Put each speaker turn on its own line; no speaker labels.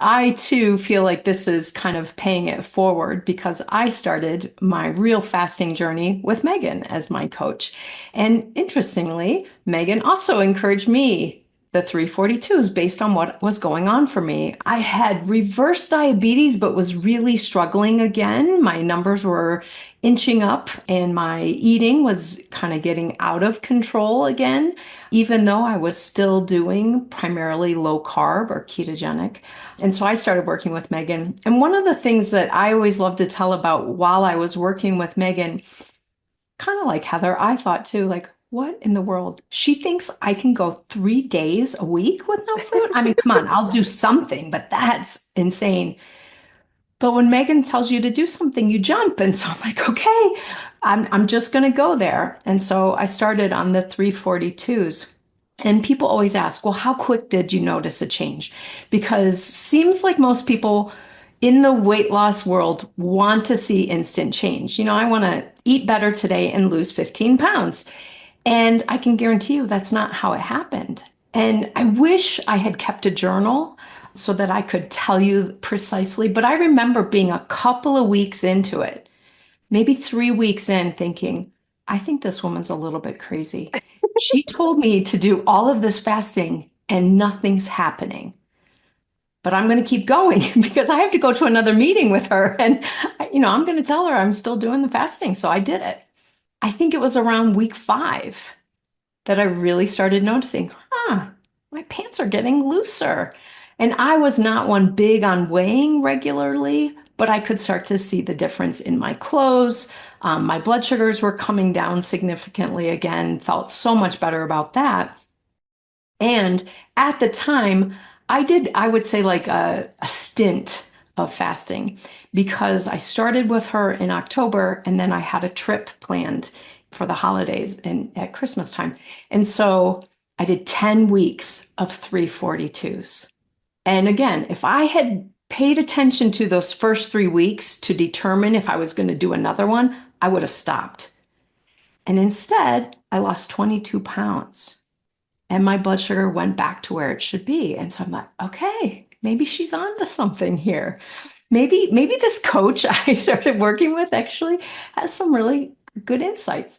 I too feel like this is kind of paying it forward because I started my real fasting journey with Megan as my coach. And interestingly, Megan also encouraged me the 342s based on what was going on for me. I had reverse diabetes, but was really struggling again. My numbers were inching up and my eating was kind of getting out of control again, even though I was still doing primarily low carb or ketogenic. And so I started working with Megan. And one of the things that I always love to tell about while I was working with Megan, kind of like Heather, I thought too, like, what in the world? She thinks I can go 3 days a week with no food. I mean, come on, I'll do something, but that's insane. But when Megan tells you to do something, you jump. And so I'm like, okay, I'm just going to go there. And so I started on the 342s. And people always ask, well, how quick did you notice a change? Because seems like most people in the weight loss world want to see instant change. I want to eat better today and lose 15 pounds. And I can guarantee you that's not how it happened. And I wish I had kept a journal so that I could tell you precisely. But I remember being a couple of weeks into it, maybe 3 weeks in, thinking, I think this woman's a little bit crazy. She told me to do all of this fasting and nothing's happening. But I'm going to keep going because I have to go to another meeting with her. And, I'm going to tell her I'm still doing the fasting. So I did it. I think it was around week 5 that I really started noticing, my pants are getting looser. And I was not one big on weighing regularly, but I could start to see the difference in my clothes. My blood sugars were coming down significantly again, felt so much better about that. And at the time, I would say like a stint of fasting because I started with her in October and then I had a trip planned for the holidays and at Christmas time. And so I did 10 weeks of 342s. And again, if I had paid attention to those first 3 weeks to determine if I was going to do another one, I would have stopped. And instead, I lost 22 pounds and my blood sugar went back to where it should be. And so I'm like, okay, maybe she's on to something here. Maybe this coach I started working with actually has some really good insights.